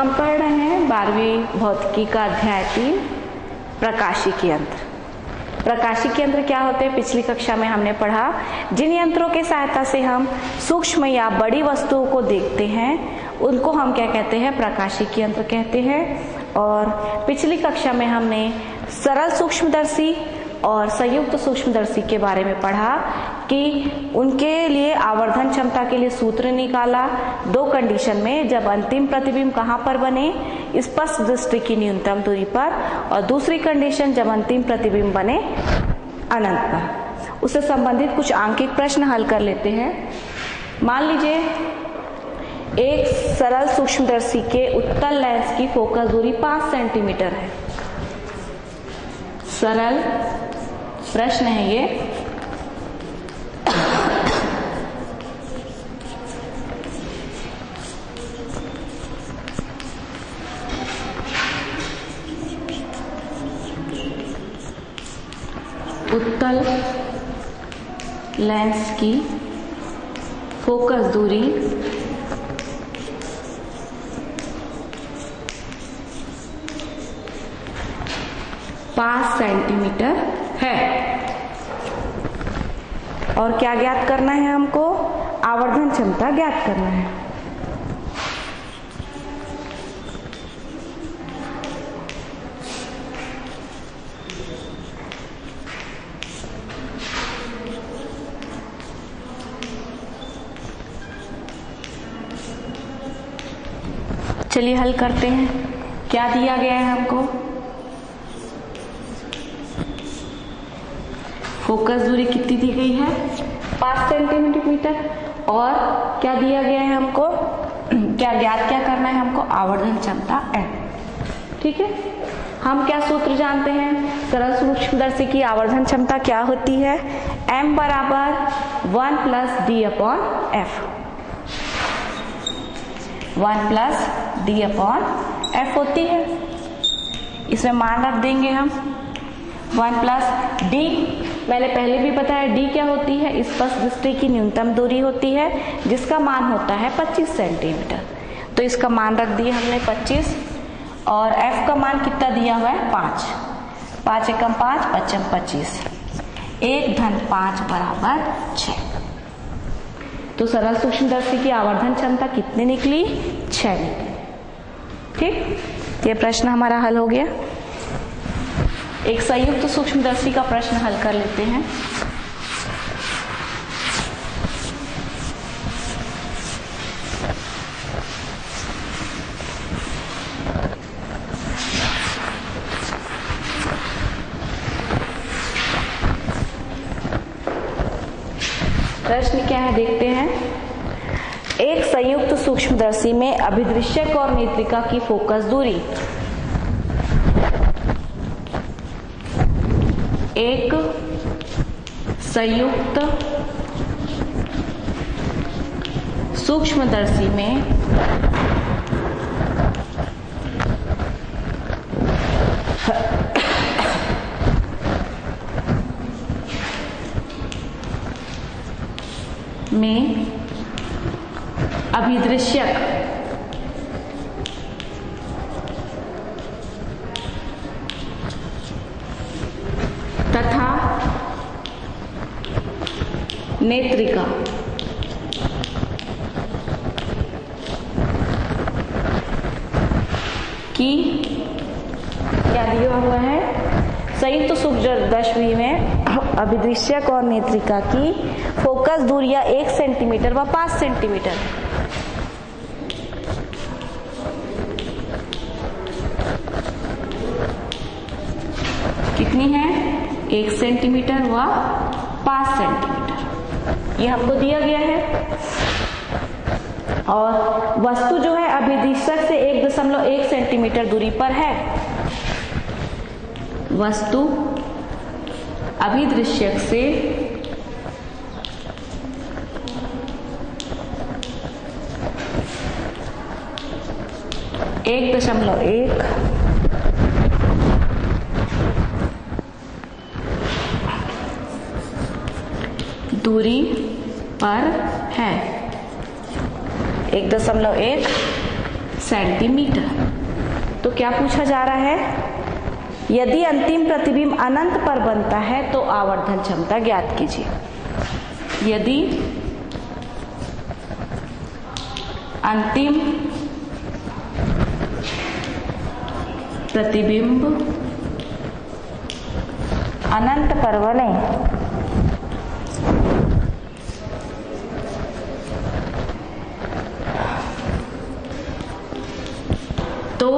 हम पढ़ रहे हैं 12वीं भौतिकी का अध्याय 3 प्रकाशिकी यंत्र। प्रकाशिकी यंत्र क्या होते हैं? पिछली कक्षा में हमने पढ़ा जिन यंत्रों की सहायता से हम सूक्ष्म या बड़ी वस्तुओं को देखते हैं उनको हम क्या कहते हैं? प्रकाशिकी यंत्र कहते हैं। और पिछली कक्षा में हमने सरल सूक्ष्मदर्शी और संयुक्त सूक्ष्मदर्शी के बारे में पढ़ा कि उनके लिए आवर्धन क्षमता के लिए सूत्र निकाला। दो कंडीशन में, जब अंतिम प्रतिबिंब कहाँ पर बने? स्पष्ट दृष्टि की न्यूनतम दूरी पर, और दूसरी कंडीशन जब अंतिम प्रतिबिंब बने अनंत पर। उससे संबंधित कुछ आंकिक प्रश्न हल कर लेते हैं। मान लीजिए एक सरल सूक्ष्मदर्शी के उत्तल लेंस की फोकस दूरी 5 सेंटीमीटर है। सरल प्रश्न है ये। उत्तल लेंस की फोकस दूरी 5 सेंटीमीटर है। और क्या ज्ञात करना है हमको? आवर्धन क्षमता ज्ञात करना है। चलिए हल करते हैं। क्या दिया गया है हमको? फोकस दूरी कितनी दी गई है? 5 सेंटीमीटर। और क्या दिया गया है हमको? क्या करना है हमको? आवर्धन क्षमता n। ठीक है, हम क्या सूत्र जानते हैं? सरल सूक्ष्मदर्शी की आवर्धन क्षमता क्या होती है? m बराबर 1 + d/f। 1 + d/f होती है। इसमें मान रख देंगे हम 1 + d। मैंने पहले भी बताया d क्या होती है? स्पष्ट दृष्टि की न्यूनतम दूरी होती है जिसका मान होता है 25 सेंटीमीटर। तो इसका मान रख दिया हमने 25, और f का मान कितना दिया हुआ है? 5। 5 एकम 5, 5 25, 1 + 5 = 6। तो सरल सूक्ष्मदर्शी की आवर्धन क्षमता कितनी निकली? 6 निकली। ठीक, ये प्रश्न हमारा हल हो गया। एक संयुक्त सूक्ष्मदर्शी का प्रश्न हल कर लेते हैं। प्रश्न क्या है देखते हैं। एक संयुक्त सूक्ष्मदर्शी में अभिदृश्यक और नेत्रिका की फोकस दूरी एक संयुक्त सूक्ष्मदर्शी में अभिदृश्यक तथा नेत्रिका की क्या दिया हुआ है? संयुक्त सूक्ष्मदर्शी में अभिदृश्यक और नेत्रिका की फोकस दूरियां 1 सेंटीमीटर व 5 सेंटीमीटर। कितनी है? 1 सेंटीमीटर व 5 सेंटीमीटर, ये हमको दिया गया है। और वस्तु जो है अभिदृश्यक से 1.1 सेंटीमीटर दूरी पर है। वस्तु अभिदृश्यक से 1.1 दूरी पर है। 1.1 सेंटीमीटर। तो क्या पूछा जा रहा है, यदि अंतिम प्रतिबिंब अनंत पर बनता है तो आवर्धन क्षमता ज्ञात कीजिए। यदि अंतिम प्रतिबिंब अनंत पर बने तो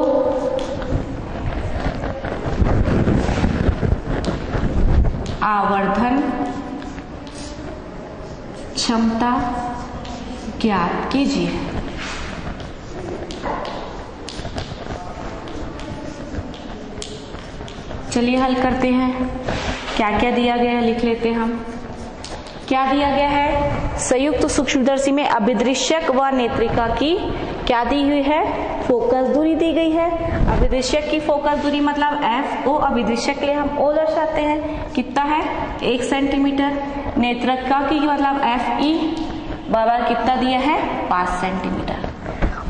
आवर्धन क्षमता ज्ञात कीजिए। चलिए हल करते हैं। क्या क्या दिया गया है लिख लेते हैं हम। क्या दिया गया है, संयुक्त सूक्ष्मदर्शी में अभिदृश्यक व नेत्रिका की क्या दी हुई है, फोकस दूरी दी गई है। अभिदृश्यक की फोकस दूरी मतलब FO, अभिदृश्यक के लिए हम O दर्शाते हैं, कितना है 1 सेंटीमीटर। नेत्रिका की मतलब FE बराबर कितना दिया है 5 सेंटीमीटर।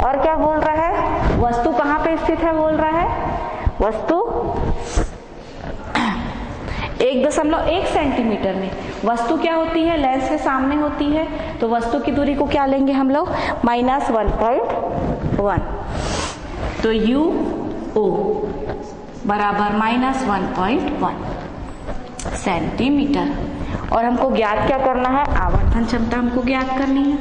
और क्या बोल रहा है, वस्तु कहाँ पे स्थित है बोल रहा है, वस्तु 1.1 सेंटीमीटर में। वस्तु क्या होती है, लेंस के सामने होती है, तो वस्तु की दूरी को क्या लेंगे हम लोग -1.1। तो UO बराबर -1.1 सेंटीमीटर। और हमको ज्ञात क्या करना है, आवर्धन क्षमता हमको ज्ञात करनी है।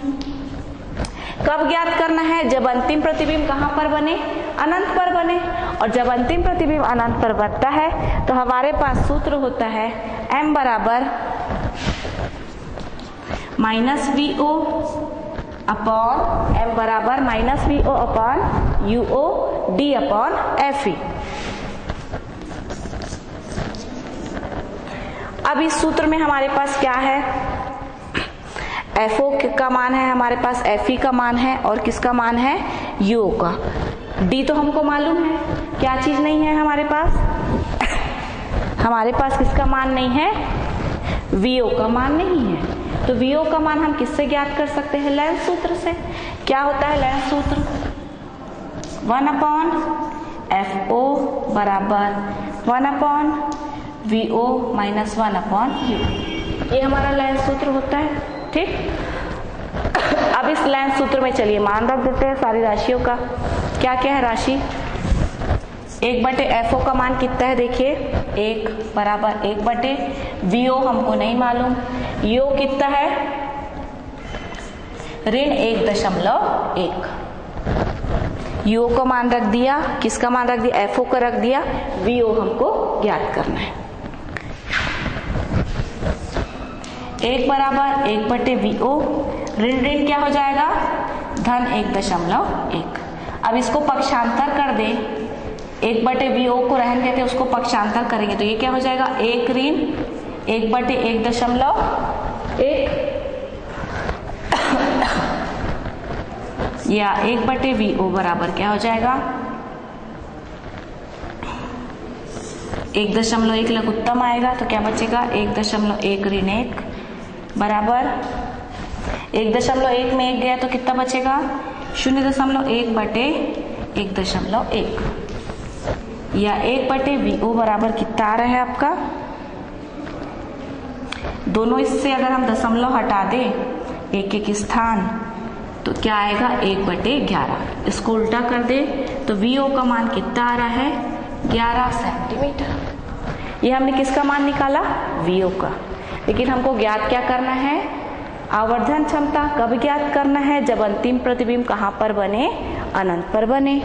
कब ज्ञात करना है, जब अंतिम प्रतिबिंब कहाँ पर बने, अनंत पर बने। और जब अंतिम प्रतिबिंब अनंत पर बनता है तो हमारे पास सूत्र होता है M बराबर -VO अपॉन M बराबर -VO upon UO D upon FE। अब इस सूत्र में हमारे पास क्या है, FO का मान है हमारे पास, FE का मान है, और किसका मान है UO का। D तो हमको मालूम है, क्या चीज नहीं है हमारे पास, हमारे पास किसका मान नहीं है, VO का मान नहीं है। तो VO का मान हम किससे ज्ञात कर सकते हैं, लेंस सूत्र से। क्या होता है लेंस सूत्र, 1/FO बराबर 1/VO माइनस 1/U। ये हमारा लेंस सूत्र होता है, ठीक। अब इस लेंस सूत्र में चलिए मान रख देते हैं सारी राशियों का। क्या क्या है राशि, 1/FO का मान कितना है, देखिए 1 बराबर 1/VO हमको नहीं मालूम, यो कितना है -1.1। यो का मान रख दिया, किसका मान रख दिया, FO का रख दिया, VO हमको ज्ञात करना है। 1 बराबर 1/VO, ऋण क्या हो जाएगा, -1.1। अब इसको पक्षांतर कर दे, 1/VO को रहन देते उसको पक्षांतर करेंगे तो ये क्या हो जाएगा, 1 ऋण 1/1.1 या 1/VO बराबर क्या हो जाएगा, 1.1 लघुत्तम आएगा तो क्या बचेगा, 1.1 ऋण 1 बराबर 1.1 में 1 गया तो कितना बचेगा, 0.1/1.1 या 1/VO बराबर कितना आ रहा है आपका, दोनों इससे अगर हम दशमलव हटा दें एक एक स्थान तो क्या आएगा 1/11। इसको उल्टा कर दे तो VO का मान कितना आ रहा है 11 सेंटीमीटर। ये हमने किसका मान निकाला, VO का। लेकिन हमको ज्ञात क्या करना है, आवर्धन क्षमता कब ज्ञात करना है, जब अंतिम प्रतिबिंब कहाँ पर बने, अनंत पर बने।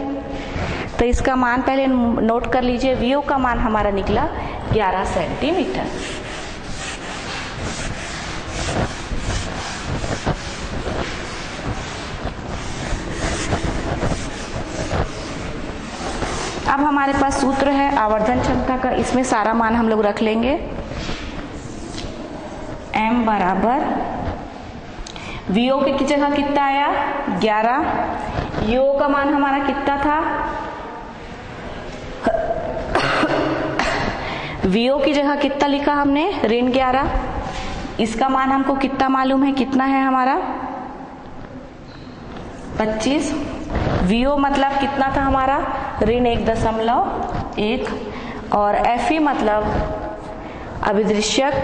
तो इसका मान पहले नोट कर लीजिए, VO का मान हमारा निकला 11 सेंटीमीटर। अब हमारे पास सूत्र है आवर्धन क्षमता का, इसमें सारा मान हम लोग रख लेंगे। M बराबर VO की जगह कितना आया 11, UO का मान हमारा कितना था, VO की जगह कितना लिखा हमने ऋण 11, इसका मान हमको कितना मालूम है, कितना है हमारा 25। VO मतलब कितना था हमारा, -1.1, और FE मतलब अभिदृश्यक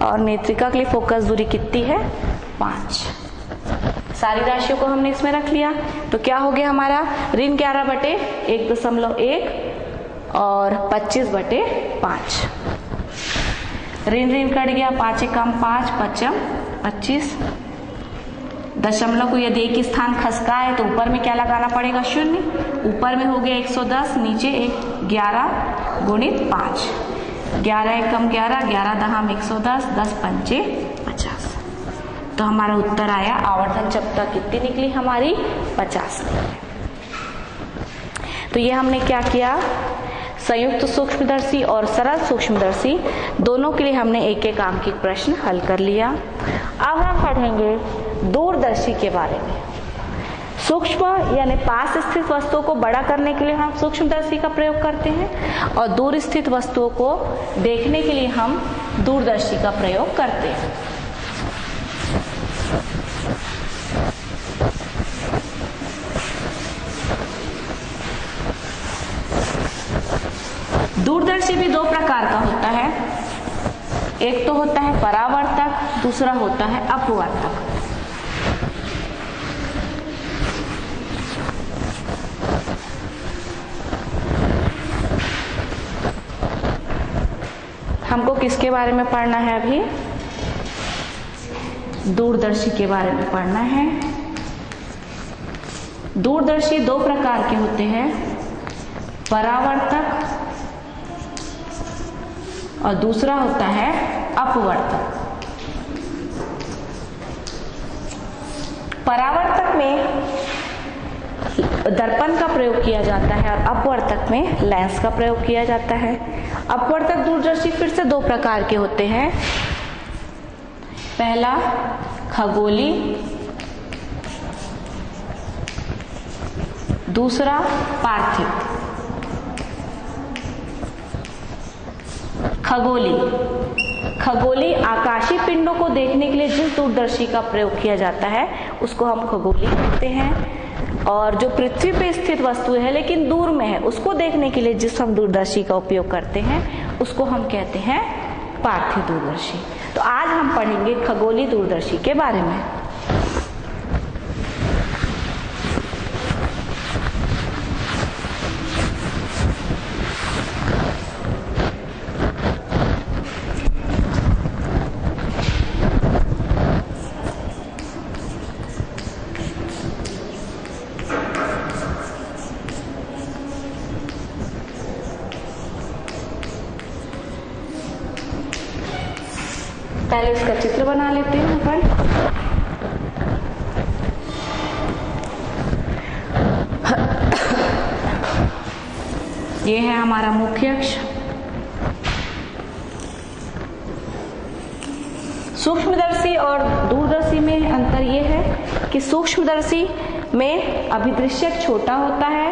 और नेत्रिका के लिए फोकस दूरी कितनी है, 5। सारी राशियों को हमने इसमें रख लिया, तो क्या हो गया हमारा, ऋण 11/1.1 और 25/5। ऋण कट गया, 5 एकम 5, 5 25। दशमलव को यदि एक स्थान खसका है तो ऊपर में क्या लगाना पड़ेगा, 0। ऊपर में हो गया 110, नीचे 11 गुणित 5, 11 एकम 11, 11 दहम 110, 10 पंचे 50। तो हमारा उत्तर आया आवर्धन चपटा कितनी निकली हमारी, 50 निकली। तो ये हमने क्या किया, संयुक्त सूक्ष्मदर्शी और सरल सूक्ष्मदर्शी दोनों के लिए हमने एक एक अंकित प्रश्न हल कर लिया। अब हम पढ़ेंगे दूरदर्शी के बारे में। सूक्ष्म यानी पास स्थित वस्तुओं को बड़ा करने के लिए हम सूक्ष्मदर्शी का प्रयोग करते हैं और दूर स्थित वस्तुओं को देखने के लिए हम दूरदर्शी का प्रयोग करते हैं। दूरदर्शी भी दो प्रकार का होता है, एक तो होता है परावर्तक, दूसरा होता है अपवर्तक। हमको किसके बारे में पढ़ना है अभी, दूरदर्शी के बारे में पढ़ना है। दूरदर्शी दो प्रकार के होते हैं, परावर्तक और दूसरा होता है अपवर्तक। परावर्तक में दर्पण का प्रयोग किया जाता है और अपवर्तक में लेंस का प्रयोग किया जाता है। अपवर्तक दूरदर्शी फिर से दो प्रकार के होते हैं, पहला खगोली, दूसरा पार्थिव। खगोली आकाशीय पिंडों को देखने के लिए जिस दूरदर्शी का प्रयोग किया जाता है उसको हम खगोली कहते हैं, और जो पृथ्वी पे स्थित वस्तु है लेकिन दूर में है उसको देखने के लिए जिस हम दूरदर्शी का उपयोग करते हैं उसको हम कहते हैं पार्थिव दूरदर्शी। तो आज हम पढ़ेंगे खगोली दूरदर्शी के बारे में। पहले इसका चित्र बना लेते हैं अपन। ये है हमारा मुख्य अक्ष। सूक्ष्मदर्शी और दूरदर्शी में अंतर ये है कि सूक्ष्मदर्शी में अभिदृश्यक छोटा होता है,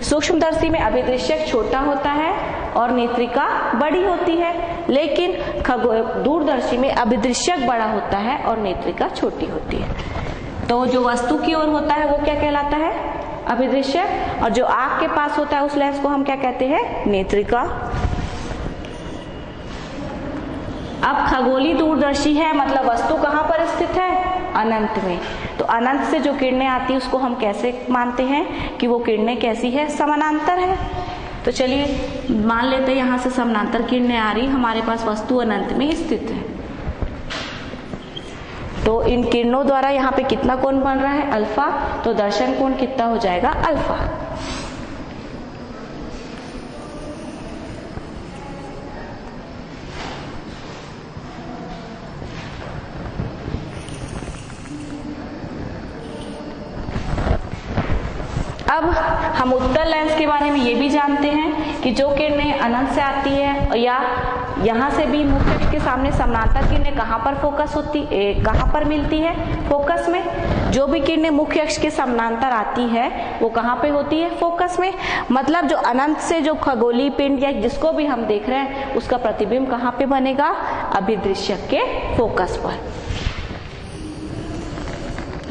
सूक्ष्मदर्शी में अभिदृश्यक छोटा होता है और नेत्रिका बड़ी होती है, लेकिन दूरदर्शी में अभिदृश्यक बड़ा होता है और नेत्रिका छोटी होती है। तो जो वस्तु की ओर होता है वो क्या कहलाता है, अभिदृश्यक, और जो आंख के पास होता है उस लेंस को हम क्या कहते हैं, नेत्रिका। अब खगोली दूरदर्शी है मतलब वस्तु कहाँ पर स्थित है, अनंत में। तो अनंत से जो किरणें आती है उसको हम कैसे मानते हैं कि वो किरणें कैसी है, समानांतर है। तो चलिए मान लेते हैं यहाँ से समानांतर किरणें आ रही, हमारे पास वस्तु अनंत में स्थित है। तो इन किरणों द्वारा यहाँ पे कितना कोण बन रहा है, अल्फा, तो दर्शन कोण कितना हो जाएगा, अल्फा। अब हम उत्तल लेंस के बारे में ये भी जानते हैं कि जो किरणें अनंत से आती है या यहाँ से भी मुख्य अक्ष के सामने समानांतर किरणें कहाँ पर फोकस होती, कहाँ पर मिलती है, फोकस में। जो भी किरणें मुख्य अक्ष के समानांतर आती है वो कहाँ पे होती है, फोकस में। मतलब जो अनंत से जो खगोलीय पिंड या जिसको भी हम देख रहे हैं उसका प्रतिबिंब कहाँ पे बनेगा, अभिदृश्यक के फोकस पर।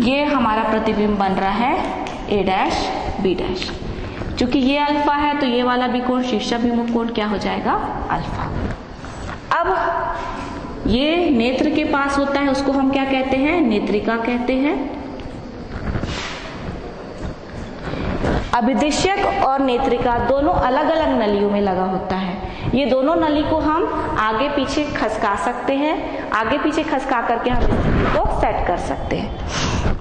ये हमारा प्रतिबिंब बन रहा है ए डैश बी डैश। चूंकि ये अल्फा है तो ये वाला भी कोण शीर्षाभिमुख कोण क्या हो जाएगा अल्फा। अब ये नेत्र के पास होता है, उसको हम क्या कहते हैं, नेत्रिका कहते हैं। अभिदृश्यक और नेत्रिका दोनों अलग अलग नलियों में लगा होता है। ये दोनों नली को हम आगे पीछे खसका सकते हैं, आगे पीछे खसका करके हम स्थिति को सेट कर सकते हैं।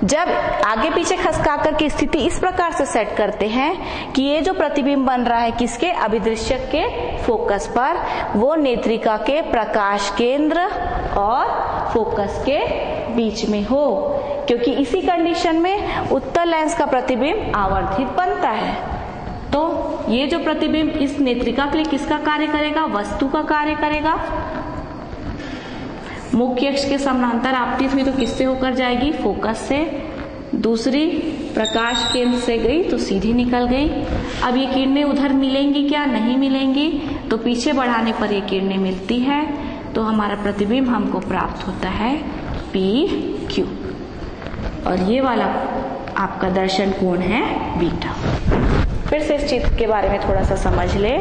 जब आगे पीछे खसका करके स्थिति इस प्रकार से सेट करते हैं कि ये जो प्रतिबिंब बन रहा है किसके, अभिदृश्यक के फोकस पर, वो नेत्रिका के प्रकाश केंद्र और फोकस के बीच में हो, क्योंकि इसी कंडीशन में उत्तल लेंस का प्रतिबिंब आवर्धित बनता है। तो ये जो प्रतिबिंब इस नेत्रिका के लिए किसका कार्य करेगा, वस्तु का कार्य करेगा। मुख्य अक्ष के समानांतर आपतित हुई तो किससे होकर जाएगी, फोकस से। दूसरी प्रकाश केंद्र से गई तो सीधी निकल गई। अब ये किरणें उधर मिलेंगी क्या, नहीं मिलेंगी, तो पीछे बढ़ाने पर ये किरणें मिलती है, तो हमारा प्रतिबिंब हमको प्राप्त होता है पी क्यू। और ये वाला आपका दर्शन कोण है बीटा। फिर से इस चित्र के बारे में थोड़ा सा समझ ले।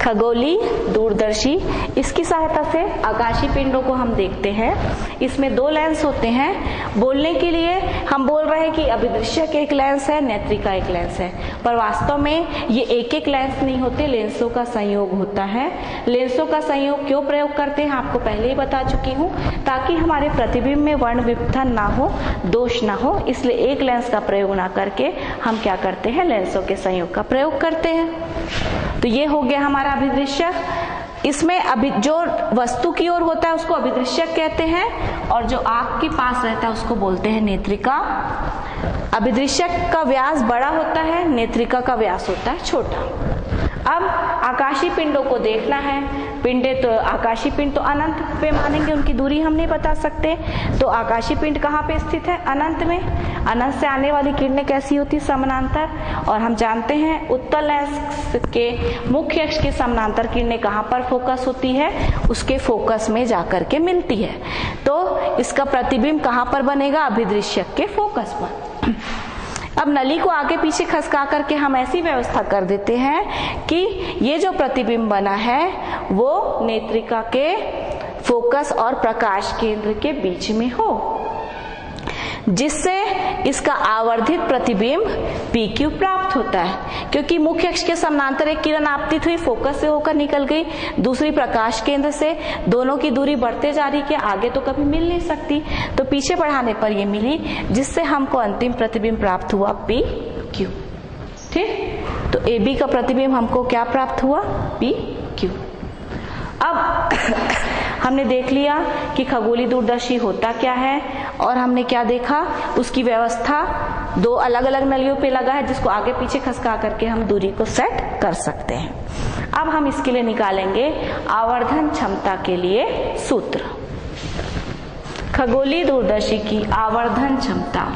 खगोली दूरदर्शी, इसकी सहायता से आकाशीय पिंडों को हम देखते हैं। इसमें दो लेंस होते हैं। बोलने के लिए हम बोल रहे हैं कि अभिदृश्यक एक लेंस है, नेत्रिका एक लेंस है, पर वास्तव में ये एक एक लेंस नहीं होते, लेंसों का संयोग होता है। लेंसों का संयोग क्यों प्रयोग करते हैं आपको पहले ही बता चुकी हूँ, ताकि हमारे प्रतिबिंब में वर्ण विपथन ना हो, दोष ना हो, इसलिए एक लेंस का प्रयोग ना करके हम क्या करते हैं, लेंसों के संयोग का प्रयोग करते हैं। तो ये हो गया हमारा अभिदृश्यक। इसमें अभी जो वस्तु की ओर होता है उसको अभिदृश्यक कहते हैं, और जो आंख के पास रहता है उसको बोलते हैं नेत्रिका। अभिदृश्यक का व्यास बड़ा होता है, नेत्रिका का व्यास होता है छोटा। अब आकाशीय पिंडों को देखना है। पिंडे तो आकाशीय पिंड तो अनंत पे मानेंगे, उनकी दूरी हम नहीं बता सकते, तो आकाशीय पिंड कहाँ पे स्थित है, अनंत में। अनंत से आने वाली किरणें कैसी होती, समानांतर। और हम जानते हैं उत्तल लेंस के मुख्य अक्ष के समानांतर किरणें कहाँ पर फोकस होती है, उसके फोकस में जाकर के मिलती है। तो इसका प्रतिबिंब कहाँ पर बनेगा, अभिदृश्यक के फोकस पर। अब नली को आगे पीछे खसका करके हम ऐसी व्यवस्था कर देते हैं कि ये जो प्रतिबिंब बना है वो नेत्रिका के फोकस और प्रकाश केंद्र के बीच में हो, जिससे इसका आवर्धित प्रतिबिंब PQ प्राप्त होता है। क्योंकि मुख्य अक्ष के समानांतर एक किरण आपतित हुई, फोकस से होकर निकल गई, दूसरी प्रकाश केंद्र से, दोनों की दूरी बढ़ते जा रही, कि आगे तो कभी मिल नहीं सकती, तो पीछे बढ़ाने पर ये मिली, जिससे हमको अंतिम प्रतिबिंब प्राप्त हुआ PQ। ठीक, तो AB का प्रतिबिंब हमको क्या प्राप्त हुआ, PQ। अब हमने देख लिया कि खगोलीय दूरदर्शी होता क्या है, और हमने क्या देखा, उसकी व्यवस्था दो अलग अलग नलियों पे लगा है, जिसको आगे पीछे खसका करके हम दूरी को सेट कर सकते हैं। अब हम इसके लिए निकालेंगे आवर्धन क्षमता के लिए सूत्र। खगोलीय दूरदर्शी की आवर्धन क्षमता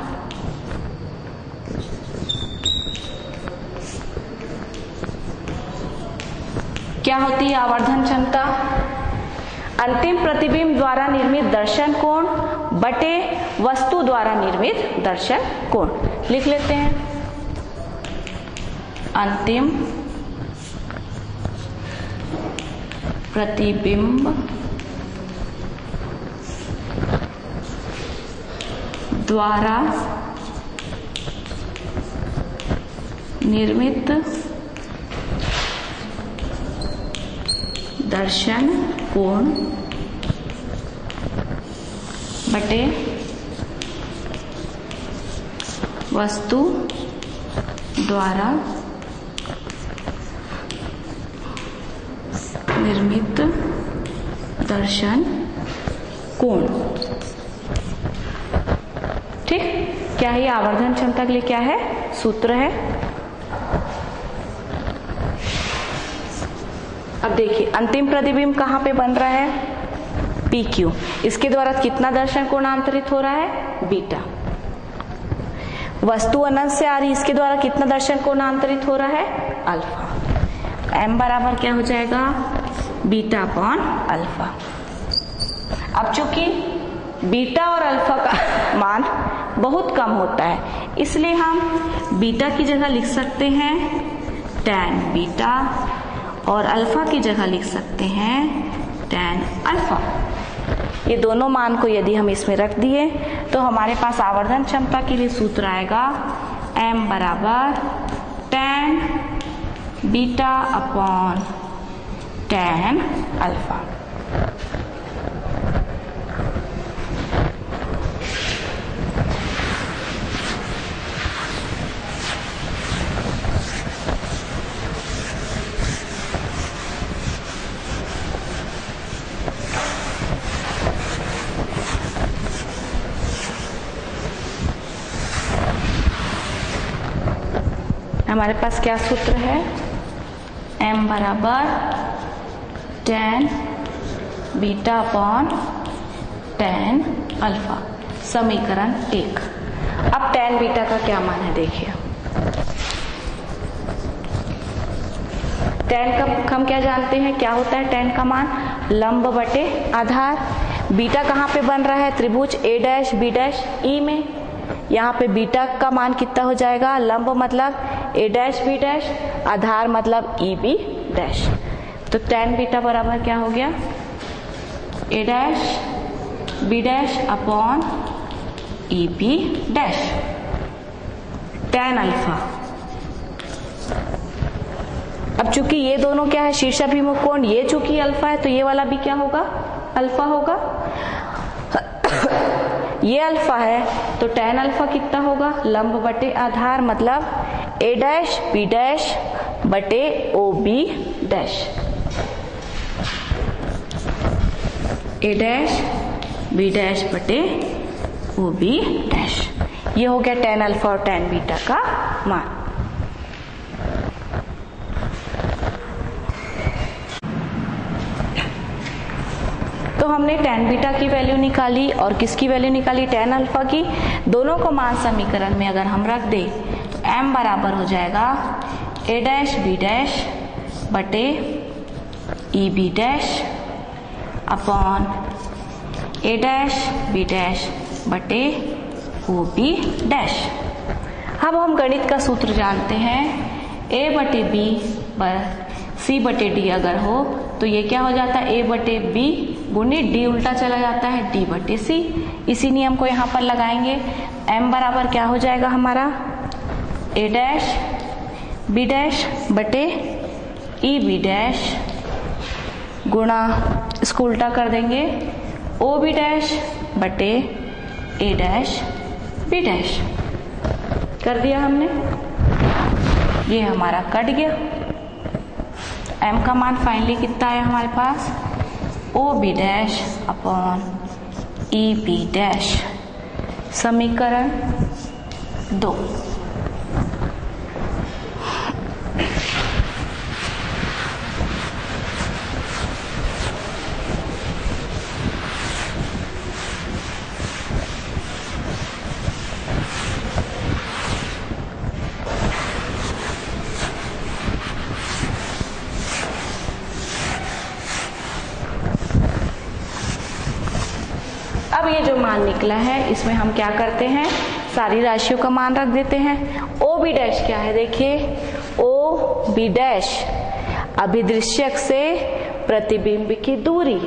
क्या होती है, आवर्धन क्षमता अंतिम प्रतिबिंब द्वारा निर्मित दर्शन कोण बटे वस्तु द्वारा निर्मित दर्शन कोण। लिख लेते हैं, अंतिम प्रतिबिंब द्वारा निर्मित दर्शन कोण बटे वस्तु द्वारा निर्मित दर्शन कोण। ठीक, क्या है, आवर्धन क्षमता के लिए क्या है, सूत्र है। अब देखिए अंतिम प्रतिबिंब कहाँ पे बन रहा है, PQ। इसके द्वारा कितना दर्शन कोणांतरित हो रहा है, बीटा। वस्तु अनंत से आ रही, इसके द्वारा कितना दर्शन कोणांतरित हो रहा है, अल्फा। M बराबर क्या हो जाएगा, बीटा अपॉन अल्फा। अब चूंकि बीटा और अल्फा का मान बहुत कम होता है, इसलिए हम बीटा की जगह लिख सकते हैं tan बीटा और अल्फा की जगह लिख सकते हैं tan अल्फा। ये दोनों मान को यदि हम इसमें रख दिए तो हमारे पास आवर्धन क्षमता के लिए सूत्र आएगा m बराबर tan beta upon tan alpha. हमारे पास क्या सूत्र है, m बराबर tan beta upon tan alpha, समीकरण 1। अब tan बीटा का क्या मान है देखिए, tan का हम क्या जानते हैं, क्या होता है tan का मान, लंब बटे आधार। बीटा कहाँ पे बन रहा है, त्रिभुज a dash b dash e में, यहाँ पे बीटा का मान कितना हो जाएगा, लंब मतलब a डैश b डैश, आधार मतलब e b डैश। तो tan बीटा बराबर क्या हो गया, a dash b dash upon e b dash tan alpha. अब चूंकि ये दोनों क्या है, शीर्षाभिमुख कोण, ये चूंकि अल्फा है तो ये वाला भी क्या होगा, अल्फा होगा। ये अल्फा है तो tan अल्फा कितना होगा, लंब बटे आधार मतलब a डैश b डैश बटे o b dash, a dash b dash बटे o b डैश। ये हो गया tan अल्फा और tan बीटा का मान। तो हमने tan बीटा की वैल्यू निकाली और किसकी वैल्यू निकाली, tan अल्फा की। दोनों को मान समीकरण में अगर हम रख दें तो m बराबर हो जाएगा a डैश b डैश बटे e b dash upon a dash b dash बटे o b डैश। अब हम गणित का सूत्र जानते हैं, a बटे b पर c बटे d अगर हो तो ये क्या हो जाता है, a बटे b गुणे d उल्टा चला जाता है d बटे c। इसी नियम को यहाँ पर लगाएंगे, m बराबर क्या हो जाएगा हमारा, a डैश b डैश बटे e b डैश गुणा, इसको उल्टा कर देंगे, o b डैश बटे a डैश b डैश। कर दिया हमने, ये हमारा कट गया। m का मान फाइनली कितना है हमारे पास, O B dash upon E B dash, समीकरण 2। अब ये जो मान निकला है इसमें हम क्या करते हैं, सारी राशियों का मान रख देते हैं। ओ बी डैश क्या है देखिए, ओ बी डैश अभिदृश्यक से प्रतिबिंब की दूरी,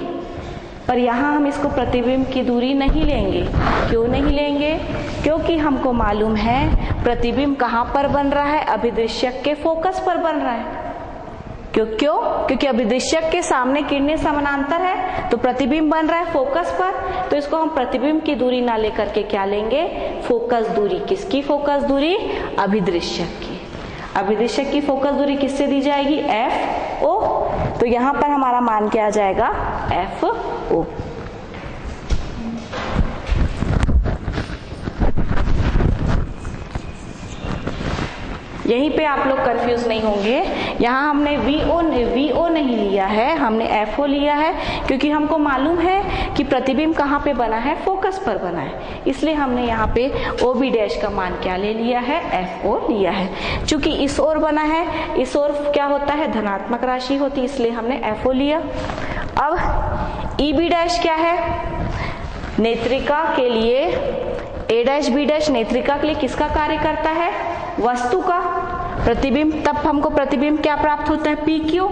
पर यहाँ हम इसको प्रतिबिंब की दूरी नहीं लेंगे। क्यों नहीं लेंगे, क्योंकि हमको मालूम है प्रतिबिंब कहाँ पर बन रहा है, अभिदृश्यक के फोकस पर बन रहा है। क्योंकि अभिदृश्यक के सामने किरणें समानांतर है तो प्रतिबिंब बन रहा है फोकस पर, तो इसको हम प्रतिबिंब की दूरी ना लेकर के क्या लेंगे, फोकस दूरी। किसकी फोकस दूरी, अभिदृश्यक की। अभिदृश्यक की फोकस दूरी किससे दी जाएगी, एफ ओ। तो यहाँ पर हमारा मान क्या आ जाएगा, एफ ओ। यहीं पे आप लोग कंफ्यूज नहीं होंगे, यहाँ हमने वीओ नहीं लिया है, हमने एफओ लिया है, क्योंकि हमको मालूम है कि प्रतिबिंब कहाँ पे बना है, फोकस पर बना है, इसलिए हमने यहाँ पे ओ बी डैश का मान क्या ले लिया है, एफओ लिया है। चूंकि इस ओर बना है, इस ओर क्या होता है, धनात्मक राशि होती है, इसलिए हमने एफओ लिया। अब ई बी डैश क्या है, नेत्रिका के लिए ए डैश बी डैश नेत्रिका के लिए किसका कार्य करता है? वस्तु का। प्रतिबिंब, तब हमको प्रतिबिंब क्या प्राप्त होता है? P Q.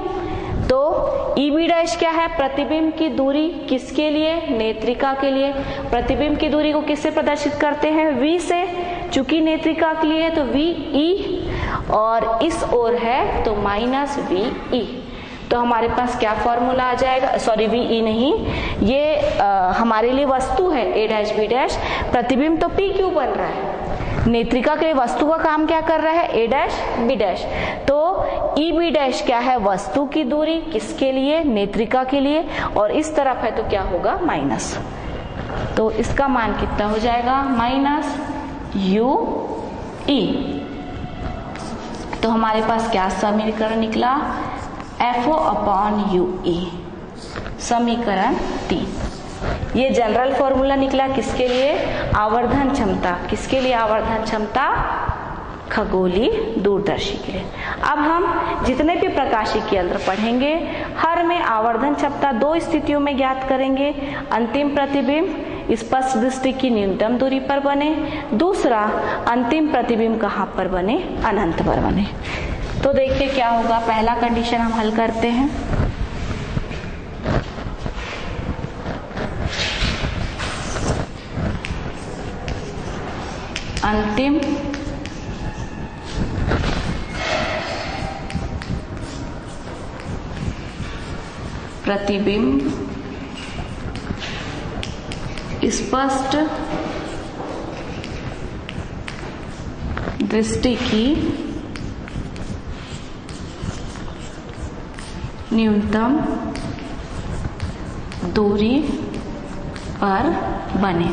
तो ई बी डैश क्या है? प्रतिबिंब की दूरी किसके लिए? नेत्रिका के लिए। प्रतिबिंब की दूरी को किससे प्रदर्शित करते हैं? वी से। चूंकि नेत्रिका के लिए तो वी ई और इस ओर है तो माइनस वी ई। तो हमारे पास क्या फॉर्मूला आ जाएगा? सॉरी, वी ई नहीं, ये हमारे लिए वस्तु है ए डैश बी डैश, प्रतिबिंब तो पी क्यू बन रहा है। नेत्रिका के लिए वस्तु का काम क्या कर रहा है? ए डैश बी डैश। तो ई बी डैश क्या है? वस्तु की दूरी, किसके लिए? नेत्रिका के लिए, और इस तरफ है तो क्या होगा? माइनस। तो इसका मान कितना हो जाएगा? Minus U E. तो हमारे पास क्या समीकरण निकला? F O upon U E, समीकरण 3। ये जनरल फॉर्मूला निकला किसके लिए? आवर्धन क्षमता। किसके लिए आवर्धन क्षमता? खगोलीय दूरदर्शी के लिए। अब हम जितने भी प्रकाशिकी यंत्र पढ़ेंगे हर में आवर्धन क्षमता 2 स्थितियों में ज्ञात करेंगे। अंतिम प्रतिबिंब स्पष्ट दृष्टि की न्यूनतम दूरी पर बने, दूसरा अंतिम प्रतिबिंब कहाँ पर बने? अनंत पर बने। तो देखिए क्या होगा। पहला कंडीशन हम हल करते हैं। अंतिम प्रतिबिंब स्पष्ट दृष्टि की न्यूनतम दूरी पर बने।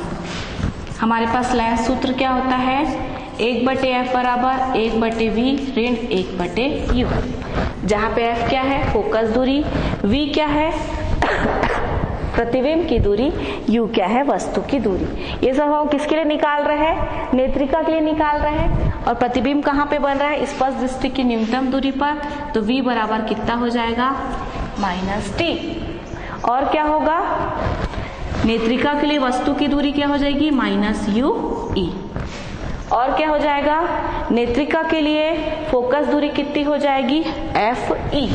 हमारे पास लेंस सूत्र क्या होता है? 1/f बराबर 1/v ऋण 1/u, जहां पे f क्या है? फोकस दूरी, v क्या है? प्रतिबिंब की दूरी, u क्या है? वस्तु की दूरी। ये सब हम किसके लिए निकाल रहे हैं? नेत्रिका के लिए निकाल रहे हैं। और प्रतिबिंब कहाँ पे बन रहा है? स्पष्ट दृष्टि की न्यूनतम दूरी पर। तो v बराबर कितना हो जाएगा? -t। और क्या होगा? नेत्रिका के लिए वस्तु की दूरी क्या हो जाएगी? -u e। और क्या हो जाएगा? नेत्रिका के लिए फोकस दूरी कितनी हो जाएगी? f e।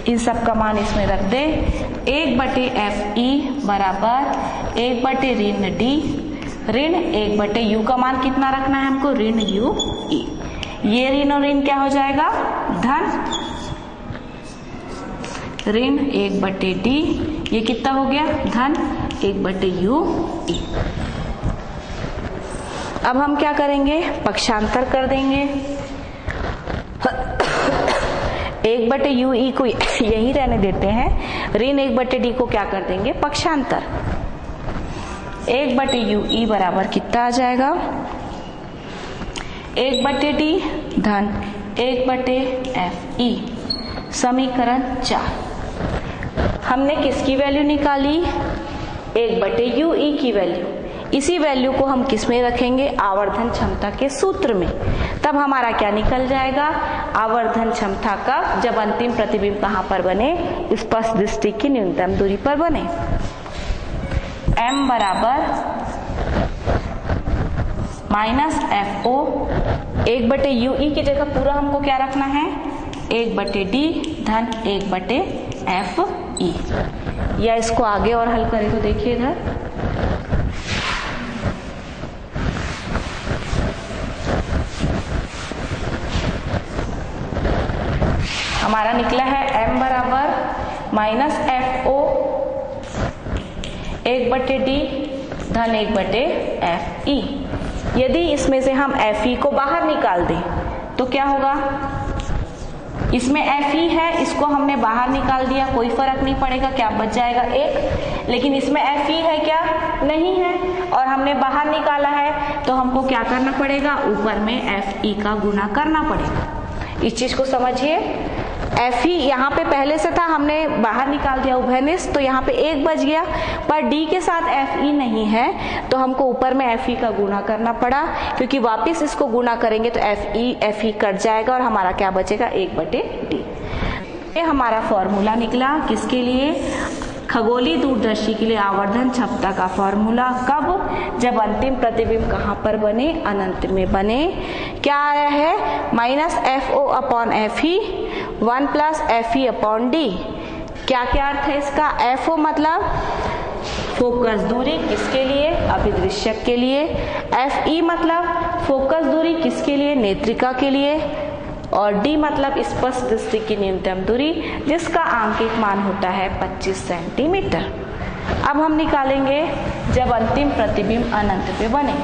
इन सब का मान इसमें रख दे। 1/f e बराबर 1/d ऋण 1/u का मान कितना रखना है हमको? ऋण u e। ये ऋण और ऋण क्या हो जाएगा? धन ऋण 1/d, ये कितना हो गया? धन 1/u e। अब हम क्या करेंगे? पक्षांतर कर देंगे। 1/u e को यही रहने देते हैं। ऋण 1/d को क्या कर देंगे? पक्षांतर। 1/u e बराबर कितना आ जाएगा? 1/d धन 1/f e, समीकरण 4। हमने किसकी वैल्यू निकाली? 1/u e की वैल्यू। इसी वैल्यू को हम किस में रखेंगे? आवर्धन क्षमता के सूत्र में। तब हमारा क्या निकल जाएगा? आवर्धन क्षमता का जब अंतिम प्रतिबिंब कहाँ पर बने? स्पष्ट दृष्टि की न्यूनतम दूरी पर बने। m बराबर -fo 1/u e की जगह पूरा हमको क्या रखना है? 1/d धन 1/f e। या इसको आगे और हल करें तो देखिए इधर हमारा निकला है m बराबर -fo 1/d धन 1/f e। यदि इसमें से हम f e को बाहर निकाल दें तो क्या होगा? इसमें f e है, इसको हमने बाहर निकाल दिया, कोई फर्क नहीं पड़ेगा, क्या बच जाएगा? 1। लेकिन इसमें f e है क्या? नहीं है, और हमने बाहर निकाला है तो हमको क्या करना पड़ेगा? ऊपर में f e का गुना करना पड़ेगा। इस चीज को समझिए। f e यहाँ पे पहले से था, हमने बाहर निकाल दिया उभयनिष्ठ, तो यहाँ पे 1 बच गया, पर d के साथ f e नहीं है तो हमको ऊपर में f e का गुना करना पड़ा, क्योंकि वापस इसको गुना करेंगे तो f e कट जाएगा और हमारा क्या बचेगा? 1/d। ये हमारा फॉर्मूला निकला किसके लिए? खगोलीय दूरदर्शी के लिए आवर्धन क्षमता का फॉर्मूला कब? जब अंतिम प्रतिबिंब कहाँ पर बने? अनंत में बने। क्या आया है? -FO/FE 1 + FE/D। क्या क्या अर्थ है इसका? FO मतलब फोकस दूरी, किसके लिए? अभिदृश्यक के लिए। FE मतलब फोकस दूरी, किसके लिए? नेत्रिका के लिए। और D मतलब स्पष्ट दृष्टि की न्यूनतम दूरी, जिसका आंकिक मान होता है 25 सेंटीमीटर। अब हम निकालेंगे जब अंतिम प्रतिबिंब अनंत पे बने।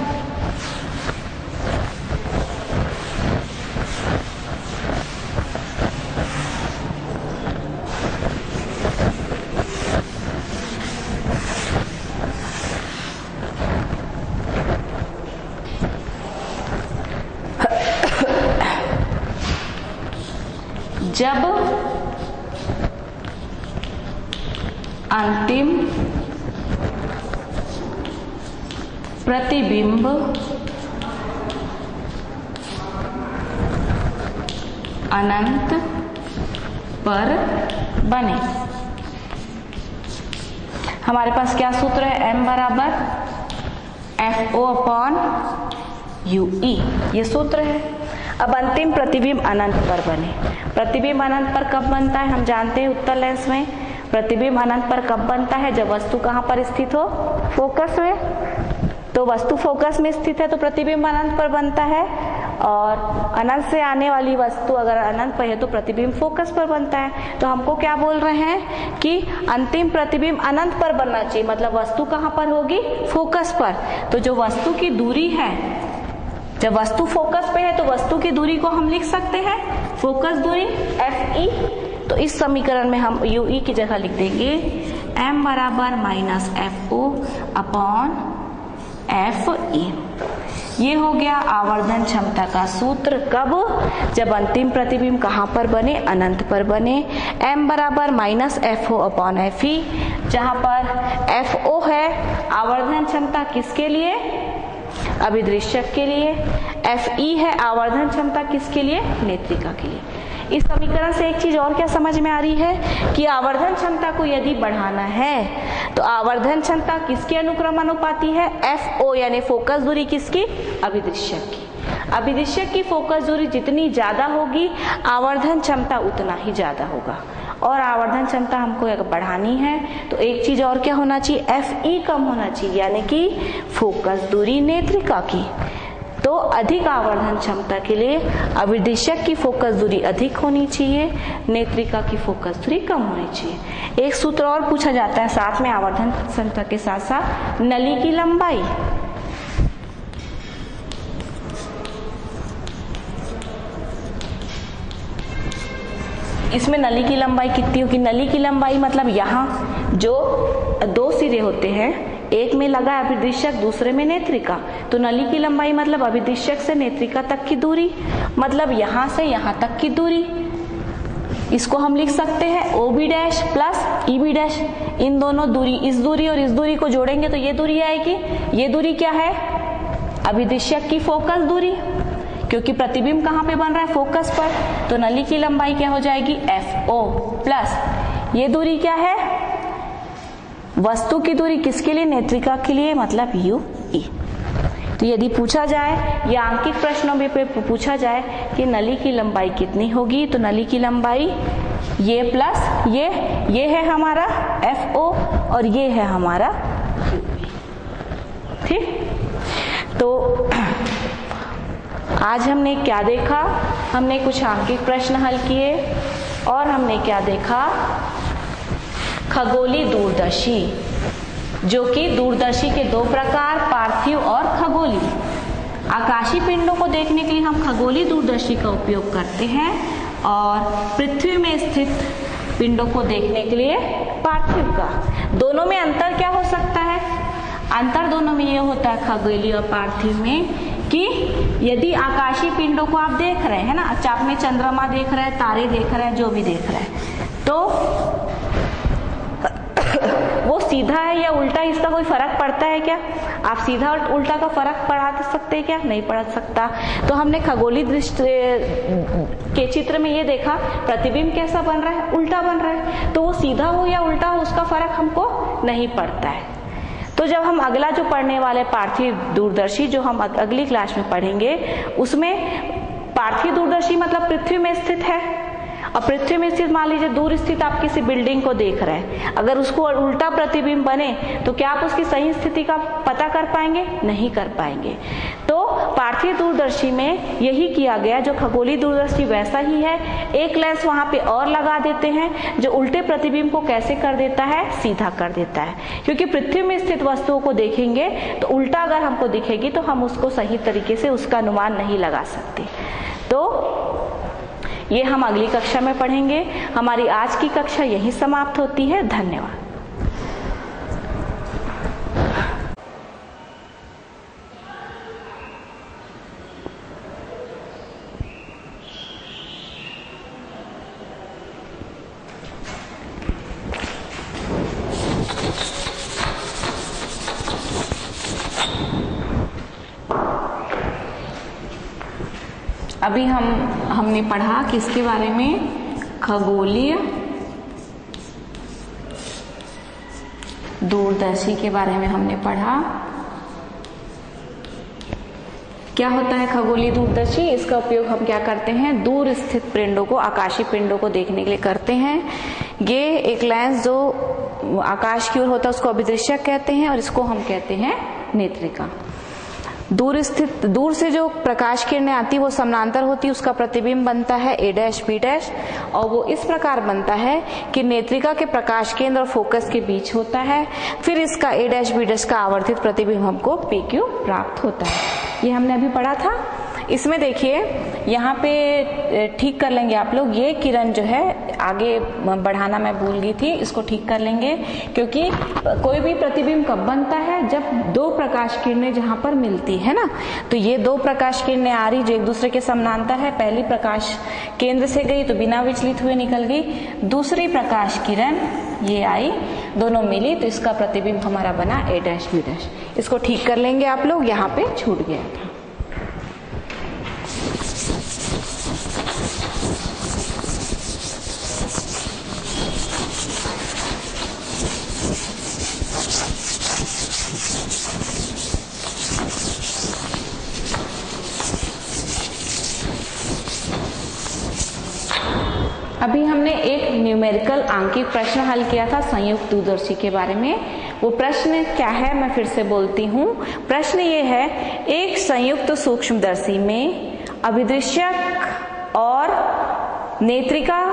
जब अंतिम प्रतिबिंब अनंत पर बने। हमारे पास क्या सूत्र है? M बराबर FO/UE, ये सूत्र है। अब अंतिम प्रतिबिंब अनंत पर बने। प्रतिबिंब अनंत पर कब बनता है? हम जानते हैं उत्तल लेंस में प्रतिबिंब अनंत पर कब बनता है? जब वस्तु कहाँ पर स्थित हो? फोकस में। तो वस्तु फोकस में स्थित है तो प्रतिबिंब अनंत पर बनता है, और अनंत से आने वाली वस्तु अगर अनंत पर है तो प्रतिबिंब फोकस पर बनता है। तो हमको क्या बोल रहे हैं कि अंतिम प्रतिबिंब अनंत पर बनना चाहिए, मतलब वस्तु कहाँ पर होगी? फोकस पर। तो जो वस्तु की दूरी है, जब वस्तु फोकस पे है तो वस्तु की दूरी को हम लिख सकते हैं फोकस दूरी FE। तो इस समीकरण में हम UE की जगह लिख देंगे M बराबर -FO/FE। ये हो गया आवर्धन क्षमता का सूत्र। कब? जब अंतिम प्रतिबिंब कहाँ पर बने? अनंत पर बने। M बराबर -FO/FE, जहाँ पर FO है आवर्धन क्षमता किसके लिए? अभिदृश्यक के लिए। FE है आवर्धन क्षमता किसके लिए? नेत्रिका के लिए। इस समीकरण से एक चीज और क्या समझ में आ रही है कि आवर्धन क्षमता को यदि बढ़ाना है तो आवर्धन क्षमता किसके अनुक्रमानुपाती है? FO यानी फोकस दूरी किसकी? अभिदृश्यक की। अभिदृश्यक की फोकस दूरी जितनी ज्यादा होगी आवर्धन क्षमता उतना ही ज्यादा होगा। और आवर्धन क्षमता हमको अगर बढ़ानी है तो एक चीज और क्या होना चाहिए? FE कम होना चाहिए, यानी कि फोकस दूरी नेत्रिका की। तो अधिक आवर्धन क्षमता के लिए अभिदृश्यक की फोकस दूरी अधिक होनी चाहिए, नेत्रिका की फोकस दूरी कम होनी चाहिए। एक सूत्र और पूछा जाता है साथ में आवर्धन क्षमता के साथ साथ नली की लंबाई। इसमें नली की लंबाई कितनी होगी? नली की लंबाई मतलब यहाँ जो दो सिरे होते हैं, एक में लगा अभिदृश्यक दूसरे में नेत्रिका, तो नली की लंबाई मतलब अभिदृश्यक से नेत्रिका तक की दूरी, मतलब यहाँ से यहाँ तक की दूरी। इसको हम लिख सकते हैं OB' प्लस EB'। इन दोनों दूरी, इस दूरी और इस दूरी को जोड़ेंगे तो ये दूरी आएगी। ये दूरी क्या है? अभिदृश्यक की फोकस दूरी, क्योंकि प्रतिबिंब कहाँ पे बन रहा है? फोकस पर। तो नली की लंबाई क्या हो जाएगी? FO प्लस ये दूरी क्या है? वस्तु की दूरी किसके लिए? नेत्रिका के लिए, मतलब UE। तो यदि पूछा जाए या अंकित प्रश्नों में पूछा जाए कि नली की लंबाई कितनी होगी, तो नली की लंबाई ये प्लस ये है हमारा FO और ये है हमारा UE। ठीक, तो आज हमने क्या देखा? हमने कुछ अंकित प्रश्न हल किए और हमने क्या देखा? खगोलीय दूरदर्शी, जो कि दूरदर्शी के दो प्रकार, पार्थिव और खगोलीय। आकाशीय पिंडों को देखने के लिए हम खगोलीय दूरदर्शी का उपयोग करते हैं और पृथ्वी में स्थित पिंडों को देखने के लिए पार्थिव का। दोनों में अंतर क्या हो सकता है? अंतर दोनों में ये होता है खगोलीय और पार्थिव में कि यदि आकाशीय पिंडों को आप देख रहे हैं ना, अच्छा आपने चंद्रमा देख रहे हैं, तारे देख रहे हैं, जो भी देख रहे हैं, तो वो सीधा है या उल्टा, इसका कोई फर्क पड़ता है क्या? आप सीधा और उल्टा का फर्क पढ़ा सकते हैं क्या? नहीं पढ़ा सकता। तो हमने खगोलीय दृष्टि के चित्र में ये देखा प्रतिबिंब कैसा बन रहा है, उल्टा बन रहा है, तो वो सीधा हो या उल्टा हो उसका फर्क हमको नहीं पड़ता है। तो जब हम अगला जो पढ़ने वाले पार्थिव दूरदर्शी, जो हम अगली क्लास में पढ़ेंगे, उसमें पार्थिव दूरदर्शी मतलब पृथ्वी में स्थित है, और पृथ्वी में स्थित मान लीजिए दूर स्थित आप किसी बिल्डिंग को देख रहे हैं, अगर उसको उल्टा प्रतिबिंब बने तो क्या आप उसकी सही स्थिति का पता कर पाएंगे? नहीं कर पाएंगे। तो पार्थिव दूरदर्शी में यही किया गया, जो खगोलीय दूरदर्शी वैसा ही है, एक लेंस वहां पे और लगा देते हैं जो उल्टे प्रतिबिंब को कैसे कर देता है? सीधा कर देता है। क्योंकि पृथ्वी में स्थित वस्तुओं को देखेंगे तो उल्टा अगर हमको दिखेगी तो हम उसको सही तरीके से उसका अनुमान नहीं लगा सकते। तो ये हम अगली कक्षा में पढ़ेंगे। हमारी आज की कक्षा यहीं समाप्त होती है। धन्यवाद। अभी हमने पढ़ा किसके बारे में? खगोलीय दूरदर्शी के बारे में हमने पढ़ा। क्या होता है खगोलीय दूरदर्शी? इसका उपयोग हम क्या करते हैं? दूर स्थित पिंडों को, आकाशीय पिंडों को देखने के लिए करते हैं। ये एक लेंस जो आकाश की ओर होता है उसको अभिदृश्यक कहते हैं, और इसको हम कहते हैं नेत्रिका। दूर से जो प्रकाश किरणें आती है वो समानांतर होती है, उसका प्रतिबिंब बनता है A' B', और वो इस प्रकार बनता है कि नेत्रिका के प्रकाश केंद्र और फोकस के बीच होता है। फिर इसका A' B' का आवर्धित प्रतिबिंब हमको PQ प्राप्त होता है। ये हमने अभी पढ़ा था। इसमें देखिए यहाँ पे ठीक कर लेंगे आप लोग, ये किरण जो है आगे बढ़ाना मैं भूल गई थी, इसको ठीक कर लेंगे, क्योंकि कोई भी प्रतिबिंब कब बनता है? जब दो प्रकाश किरणें जहाँ पर मिलती है ना, तो ये दो प्रकाश किरणें आ रही जो एक दूसरे के समानांतर है, पहली प्रकाश केंद्र से गई तो बिना विचलित हुए निकल गई, दूसरी प्रकाश किरण ये आई, दोनों मिली तो इसका प्रतिबिंब हमारा बना A' B'। इसको ठीक कर लेंगे आप लोग, यहाँ पे छूट गया था। अभी हमने एक न्यूमेरिकल आंकिक प्रश्न हल किया था संयुक्त दूरदर्शी के बारे में। वो प्रश्न क्या है मैं फिर से बोलती हूँ। प्रश्न ये है, एक संयुक्त सूक्ष्मदर्शी में अभिदृश्यक और नेत्रिका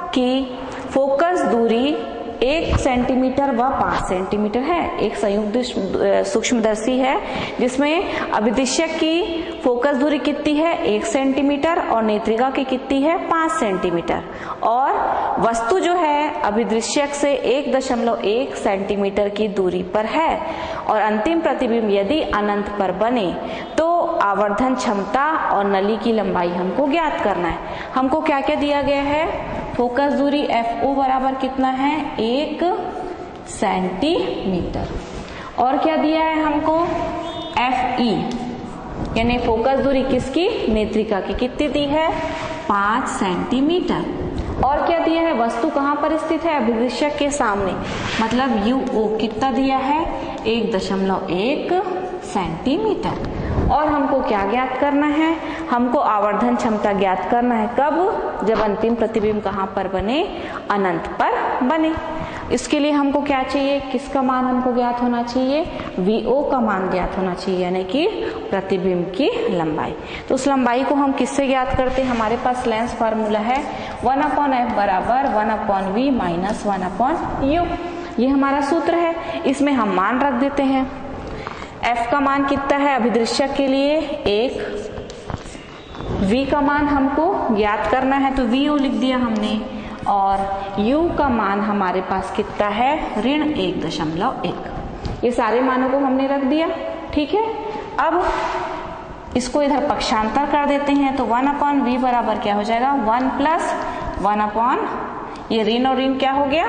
की फोकस दूरी 1 सेंटीमीटर व 5 सेंटीमीटर है। एक संयुक्त सूक्ष्मदर्शी है जिसमें अभिदृश्यक की फोकस दूरी कितनी है? 1 सेंटीमीटर, और नेत्रिका की कितनी है? 5 सेंटीमीटर, और वस्तु जो है अभिदृश्यक से 1.1 सेंटीमीटर की दूरी पर है, और अंतिम प्रतिबिंब यदि अनंत पर बने तो आवर्धन क्षमता और नली की लंबाई हमको ज्ञात करना है। हमको क्या क्या दिया गया है? फोकस दूरी FO बराबर कितना है? 1 सेंटीमीटर, और क्या दिया है हमको? FE, यानी फोकस दूरी किसकी? नेत्रिका की कितनी दी है? 5 सेंटीमीटर। और क्या दिया है? वस्तु कहाँ पर स्थित है? अभिदृश्यक के सामने, मतलब UO कितना दिया है? 1.1 सेंटीमीटर। और हमको क्या ज्ञात करना है? हमको आवर्धन क्षमता ज्ञात करना है। कब? जब अंतिम प्रतिबिंब कहाँ पर बने? अनंत पर बने। इसके लिए हमको क्या चाहिए? किसका मान हमको ज्ञात होना चाहिए? VO का मान ज्ञात होना चाहिए, यानी कि प्रतिबिंब की लंबाई। तो उस लंबाई को हम किससे ज्ञात करते हैं? हमारे पास लेंस फार्मूला है 1/f बराबर 1/v माइनस 1/u। ये हमारा सूत्र है, इसमें हम मान रख देते हैं। F का मान कितना है अभिदृश्यक के लिए? 1। V का मान हमको ज्ञात करना है तो VO लिख दिया हमने, और U का मान हमारे पास कितना है? ऋण 1.1। ये सारे मानों को हमने रख दिया, ठीक है। अब इसको इधर पक्षांतर कर देते हैं, तो 1/v बराबर क्या हो जाएगा? 1 + 1/, ये ऋण और ऋण क्या हो गया?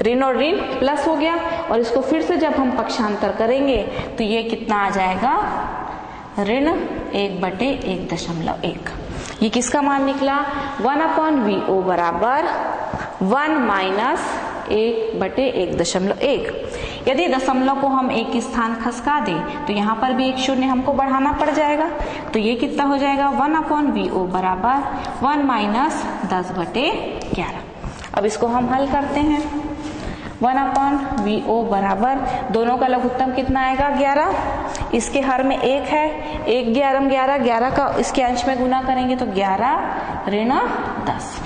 ऋण और ऋण प्लस हो गया, और इसको फिर से जब हम पक्षांतर करेंगे तो ये कितना आ जाएगा, ऋण 1/1.1। ये किसका मान निकला, 1/VO बराबर 1 माइनस 1/1.1। यदि दशमलव को हम एक स्थान खसका दें तो यहाँ पर भी एक शून्य हमको बढ़ाना पड़ जाएगा, तो ये कितना हो जाएगा, 1/VO बराबर 1 माइनस 10/11। अब इसको हम हल करते हैं। 1/VO बराबर, दोनों का लघुत्तम कितना आएगा, 11। इसके हर में 1 है, 1 11 11, 11 का इसके अंश में गुना करेंगे तो 11 ऋण 10।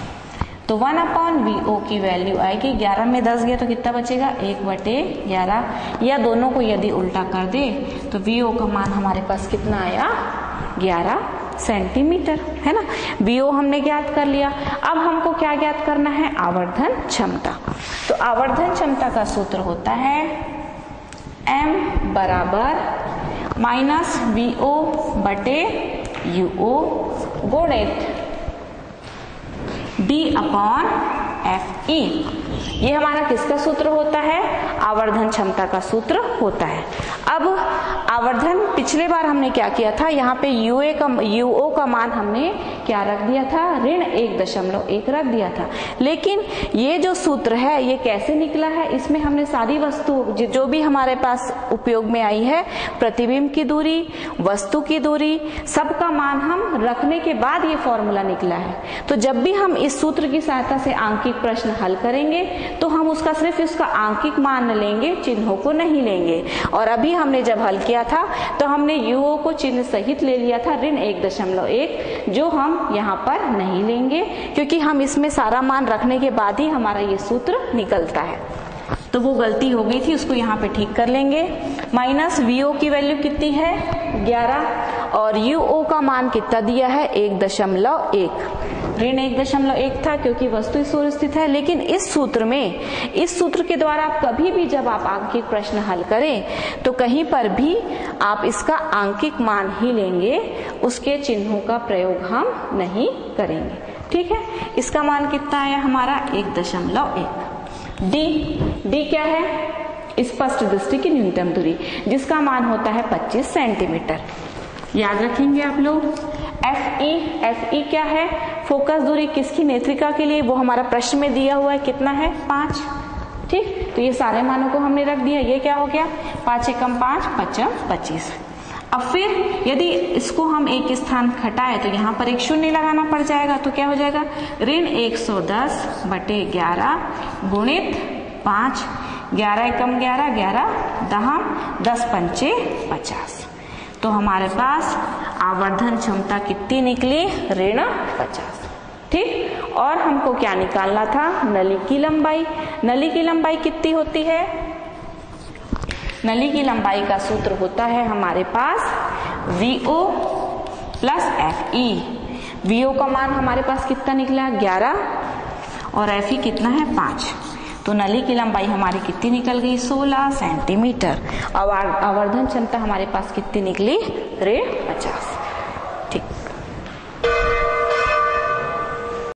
तो 1/VO की वैल्यू आएगी, 11 में 10 गया तो कितना बचेगा, 1/11। या दोनों को यदि उल्टा कर दे तो VO का मान हमारे पास कितना आया, 11 सेंटीमीटर, है ना। VO हमने ज्ञात कर लिया। अब हमको क्या ज्ञात करना है, आवर्धन क्षमता। तो आवर्धन क्षमता का सूत्र होता है M बराबर -VO/UO गुणित D/FE। ये हमारा किसका सूत्र होता है, आवर्धन क्षमता का सूत्र होता है। अब आवर्धन, पिछले बार हमने क्या किया था, यहाँ पे UO का मान हमने क्या रख दिया था, ऋण 1.1 रख दिया था। लेकिन ये जो सूत्र है ये कैसे निकला है, इसमें हमने सारी वस्तु जो भी हमारे पास उपयोग में आई है, प्रतिबिंब की दूरी, वस्तु की दूरी, सबका मान हम रखने के बाद ये फॉर्मूला निकला है। तो जब भी हम इस सूत्र की सहायता से आंकिक प्रश्न हल करेंगे तो हम उसका सिर्फ इसका आंकिक मान लेंगे, चिन्हों को नहीं लेंगे। और अभी हमने जब हल किया था तो हमने UO को चिन्ह सहित ले लिया था, ऋण 1.1, जो हम यहाँ पर नहीं लेंगे क्योंकि हम इसमें सारा मान रखने के बाद ही हमारा ये सूत्र निकलता है। तो वो गलती हो गई थी, उसको यहाँ पे ठीक कर लेंगे। माइनस VO की वैल्यू कितनी है, 11, और UO का मान कितना दिया है, 1.1। ऋण 1.1 था क्योंकि वस्तु इस ओर स्थित है। लेकिन इस सूत्र में, इस सूत्र के द्वारा कभी भी जब आप आंकिक प्रश्न हल करें तो कहीं पर भी आप इसका आंकिक मान ही लेंगे, उसके चिन्हों का प्रयोग हम नहीं करेंगे, ठीक है। इसका मान कितना आया हमारा, 1.1। D क्या है, स्पष्ट दृष्टि की न्यूनतम दूरी, जिसका मान होता है 25 सेंटीमीटर। याद रखेंगे आप लोग। FE क्या है, फोकस दूरी किसकी, नेत्रिका के लिए, वो हमारा प्रश्न में दिया हुआ है, कितना है, 5। ठीक, तो ये सारे मानों को हमने रख दिया। ये क्या हो गया, 5 एकम 5, 5 25। अब फिर यदि इसको हम एक स्थान घटाए तो यहाँ पर एक शून्य लगाना पड़ जाएगा, तो क्या हो जाएगा, ऋण 110/11 गुणित 5, 11 एकम 11, 11 दहम 10 पंचे 50। तो हमारे पास आवर्धन क्षमता कितनी निकली, ऋण 50। ठीक, और हमको क्या निकालना था, नली की लंबाई। नली की लंबाई कितनी होती है, नली की लंबाई का सूत्र होता है हमारे पास VO प्लस FE। VO का मान हमारे पास कितना निकला, 11, और FE कितना है, 5। तो नली की लंबाई हमारी कितनी निकल गई, 16 सेंटीमीटर। आवर्धन क्षमता हमारे पास कितनी निकली, ऋण 50।